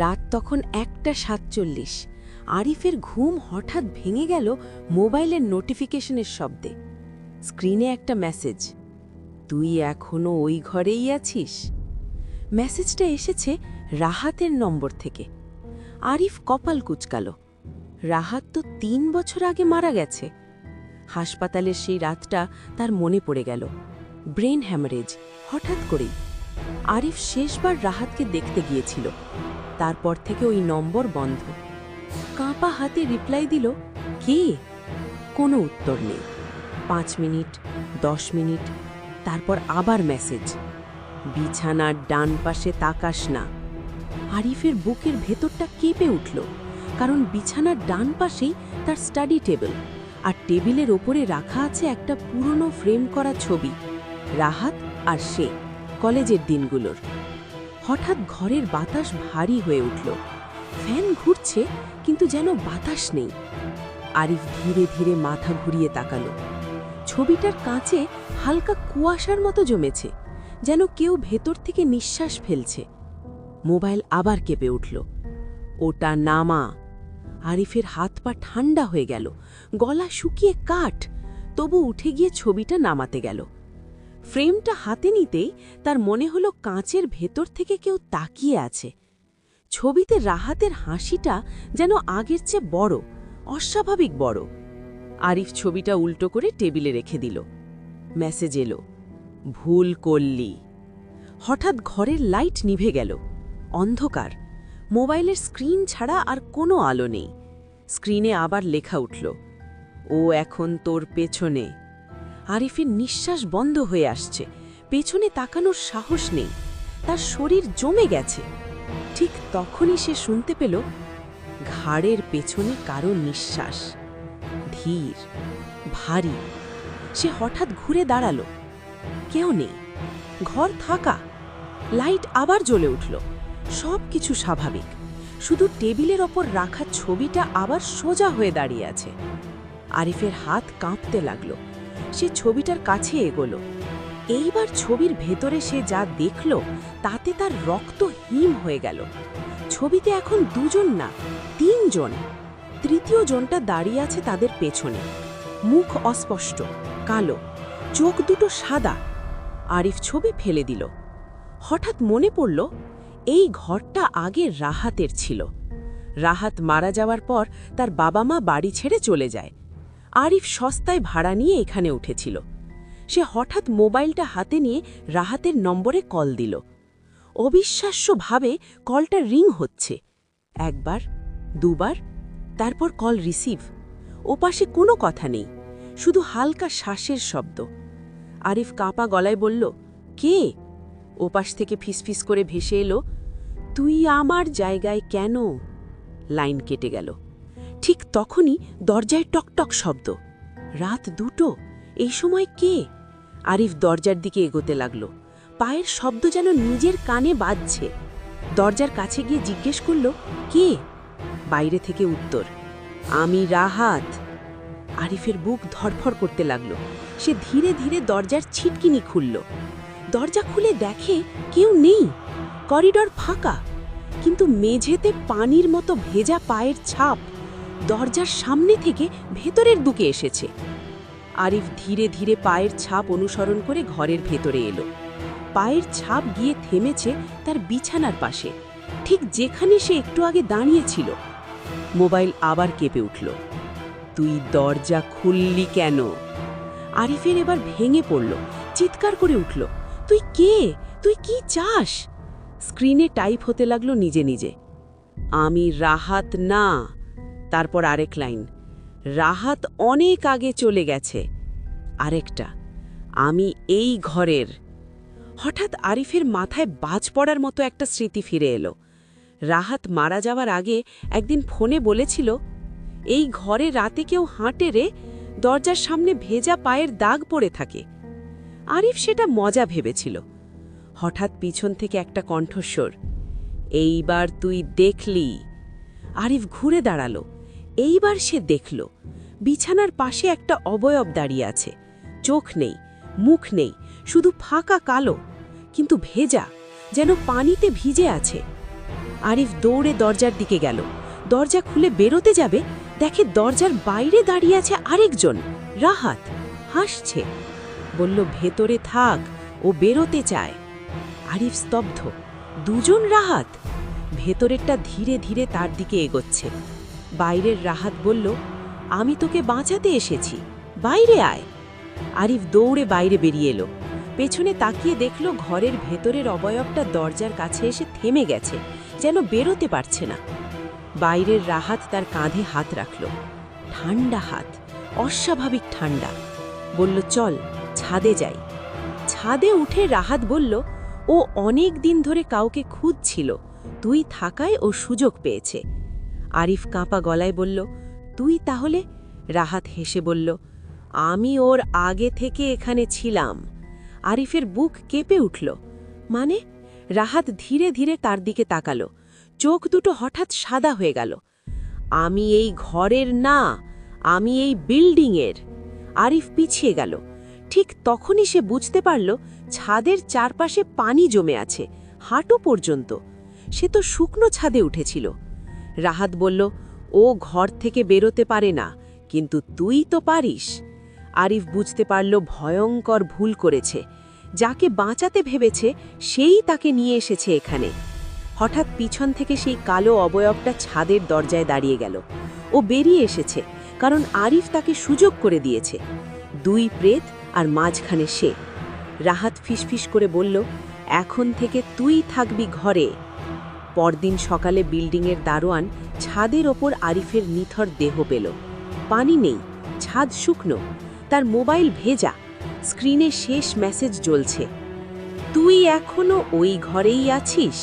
রাত তখন 1:47। আরিফের ঘুম হঠাৎ ভেঙে গেল মোবাইলের নোটিফিকেশনের শব্দে। স্ক্রিনে একটা মেসেজ, তুই এখনো ওই ঘরেই আছিস। মেসেজটা এসেছে রাহাতের নম্বর থেকে। আরিফ কপাল কুঁচকাল। রাহাত তো 3 বছর আগে মারা গেছে। হাসপাতালের সেই রাতটা তার মনে পড়ে গেল। ব্রেন হ্যামারেজ, হঠাৎ করেই। আরিফ শেষবার রাহাতকে দেখতে গিয়েছিল। তারপর থেকে ওই নম্বর বন্ধ। কাঁপা হাতে রিপ্লাই দিল, কে? কোনো উত্তর নেই। 5 মিনিট, 10 মিনিট, তারপর আবার মেসেজ, বিছানার ডান পাশে তাকাস না। আরিফের বুকের ভেতরটা কেঁপে উঠল, কারণ বিছানার ডান পাশেই তার স্টাডি টেবিল, আর টেবিলের ওপরে রাখা আছে একটা পুরনো ফ্রেম করা ছবি, রাহাত আর সে, কলেজের দিনগুলোর। হঠাৎ ঘরের বাতাস ভারী হয়ে উঠল। ফ্যান ঘুরছে, কিন্তু যেন বাতাস নেই। আরিফ ধীরে ধীরে মাথা ঘুরিয়ে তাকালো। ছবিটার কাঁচে হালকা কুয়াশার মতো জমেছে, যেন কেউ ভেতর থেকে নিঃশ্বাস ফেলছে। মোবাইল আবার কেঁপে উঠল। ওটা নামা। আরিফের হাত পা ঠান্ডা হয়ে গেল, গলা শুকিয়ে কাঠ, তবু উঠে গিয়ে ছবিটা নামাতে গেল। ফ্রেমটা হাতে নিতেই তার মনে হলো কাঁচের ভেতর থেকে কেউ তাকিয়ে আছে। ছবিতে রাহাতের হাসিটা যেন আগের চেয়ে বড়, অস্বাভাবিক বড়। আরিফ ছবিটা উল্টো করে টেবিলে রেখে দিল। মেসেজ এলো, ভুল করলি। হঠাৎ ঘরের লাইট নিভে গেল। অন্ধকার। মোবাইলের স্ক্রিন ছাড়া আর কোনো আলো নেই। স্ক্রিনে আবার লেখা উঠল, ও এখন তোর পেছনে। আরিফের নিঃশ্বাস বন্ধ হয়ে আসছে। পেছনে তাকানোর সাহস নেই। তার শরীর জমে গেছে। ঠিক তখনই সে শুনতে পেল ঘাড়ের পেছনে কারো নিঃশ্বাস, ধীর, ভারী। সে হঠাৎ ঘুরে দাঁড়ালো। কেউ নেই। ঘর ফাঁকা। লাইট আবার জ্বলে উঠল। সব কিছু স্বাভাবিক, শুধু টেবিলের ওপর রাখা ছবিটা আবার সোজা হয়ে দাঁড়িয়ে আছে। আরিফের হাত কাঁপতে লাগল। সে ছবিটার কাছে এগোলো। এইবার ছবির ভেতরে সে যা দেখল, তাতে তার রক্ত হিম হয়ে গেল। ছবিতে এখন 2 জন না, 3 জন। তৃতীয় জনটা দাঁড়িয়ে আছে তাদের পেছনে। মুখ অস্পষ্ট, কালো, চোখ দুটো সাদা। আরিফ ছবি ফেলে দিল। হঠাৎ মনে পড়ল, এই ঘরটা আগে রাহাতের ছিল। রাহাত মারা যাওয়ার পর তার বাবা মা বাড়ি ছেড়ে চলে যায়। আরিফ সস্তায় ভাড়া নিয়ে এখানে উঠেছিল। সে হঠাৎ মোবাইলটা হাতে নিয়ে রাহাতের নম্বরে কল দিল। অবিশ্বাস্যভাবে কলটা রিং হচ্ছে। 1 বার, 2 বার, তারপর কল রিসিভ। ওপাশে কোনো কথা নেই, শুধু হালকা শ্বাসের শব্দ। আরিফ কাঁপা গলায় বলল, কে? ওপাশ থেকে ফিসফিস করে ভেসে এলো, তুই আমার জায়গায় কেন? লাইন কেটে গেল। ঠিক তখনই দরজায় টকটক শব্দ। রাত 2টো, এই সময় কে? আরিফ দরজার দিকে এগোতে লাগল। পায়ের শব্দ যেন নিজের কানে বাজছে। দরজার কাছে গিয়ে জিজ্ঞেস করল, কে? বাইরে থেকে উত্তর, আমি রাহাত। আরিফের বুক ধড়ফড় করতে লাগল। সে ধীরে ধীরে দরজার ছিটকিনি খুলল। দরজা খুলে দেখে কেউ নেই। করিডর ফাঁকা, কিন্তু মেঝেতে পানির মতো ভেজা পায়ের ছাপ দরজার সামনে থেকে ভেতরের দিকে এসেছে। আরিফ ধীরে ধীরে পায়ের ছাপ অনুসরণ করে ঘরের ভেতরে এলো। পায়ের ছাপ গিয়ে থেমেছে তার বিছানার পাশে, ঠিক যেখানে সে একটু আগে দাঁড়িয়েছিল। মোবাইল আবার কেঁপে উঠল। তুই দরজা খুললি কেন? আরিফের এবার ভেঙে পড়ল, চিৎকার করে উঠল, তুই কে? তুই কি চাস? স্ক্রিনে টাইপ হতে লাগলো নিজে নিজে, আমি রাহাত না। তারপর আরেক লাইন, রাহাত অনেক আগে চলে গেছে। আরেকটা, আমি এই ঘরের। হঠাৎ আরিফের মাথায় বাজ পড়ার মতো একটা স্মৃতি ফিরে এলো। রাহাত মারা যাওয়ার আগে একদিন ফোনে বলেছিল, এই ঘরে রাতে কেউ হাঁটে রে, দরজার সামনে ভেজা পায়ের দাগ পড়ে থাকে। আরিফ সেটা মজা ভেবেছিল। হঠাৎ পিছন থেকে একটা কণ্ঠস্বর, এইবার তুই দেখলি। আরিফ ঘুরে দাঁড়ালো। এইবার সে দেখল, বিছানার পাশে একটা অবয়ব দাঁড়িয়ে আছে। চোখ নেই, মুখ নেই, শুধু ফাঁকা কালো, কিন্তু ভেজা, যেন পানিতে ভিজে আছে। আরিফ দৌড়ে দরজার দিকে গেল। দরজা খুলে বেরোতে যাবে, দেখে দরজার বাইরে দাঁড়িয়ে আছে আরেকজন, রাহাত, হাসছে। বলল, ভেতরে থাক, ও বেরোতে চায়। আরিফ স্তব্ধ। দুজন রাহাত? ভেতরেরটা ধীরে ধীরে তার দিকে এগোচ্ছে। বাইরের রাহাত বলল, আমি তোকে বাঁচাতে এসেছি, বাইরে আয়। আরিফ দৌড়ে বাইরে বেরিয়ে এলো। পেছনে তাকিয়ে দেখল ঘরের ভেতরের অবয়বটা দরজার কাছে এসে থেমে গেছে, যেন বেরোতে পারছে না। বাইরের রাহাত তার কাঁধে হাত রাখল, ঠান্ডা হাত, অস্বাভাবিক ঠান্ডা। বলল, চল ছাদে যাই। ছাদে উঠে রাহাত বলল, ও অনেক দিন ধরে কাউকে খুঁজছিল, তুই থাকায় ও সুযোগ পেয়েছে। আরিফ কাঁপা গলায় বলল, তুই তাহলে? রাহাত হেসে বলল, আমি ওর আগে থেকে এখানে ছিলাম। আরিফের বুক কেঁপে উঠল। মানে? রাহাত ধীরে ধীরে তার দিকে তাকালো, চোখ দুটো হঠাৎ সাদা হয়ে গেল। আমি এই ঘরের না, আমি এই বিল্ডিংয়ের। আরিফ পিছিয়ে গেল। ঠিক তখনই সে বুঝতে পারল ছাদের চারপাশে পানি জমে আছে, হাঁটু পর্যন্ত। সে তো শুকনো ছাদে উঠেছিল। রাহাত বলল, ও ঘর থেকে বেরোতে পারে না, কিন্তু তুই তো পারিস। আরিফ বুঝতে পারল ভয়ঙ্কর ভুল করেছে। যাকে বাঁচাতে ভেবেছে সেই তাকে নিয়ে এসেছে এখানে। হঠাৎ পিছন থেকে সেই কালো অবয়বটা ছাদের দরজায় দাঁড়িয়ে গেল। ও বেরিয়ে এসেছে, কারণ আরিফ তাকে সুযোগ করে দিয়েছে। দুই প্রেত আর মাঝখানে সে। রাহাত ফিসফিস করে বলল, এখন থেকে তুই থাকবি ঘরে। পরদিন সকালে বিল্ডিংয়ের দারোয়ান ছাদের ওপর আরিফের নিথর দেহ পেল। পানি নেই, ছাদ শুকনো, তার মোবাইল ভেজা। স্ক্রিনে শেষ মেসেজ জ্বলছে, তুই এখনো ওই ঘরেই আছিস।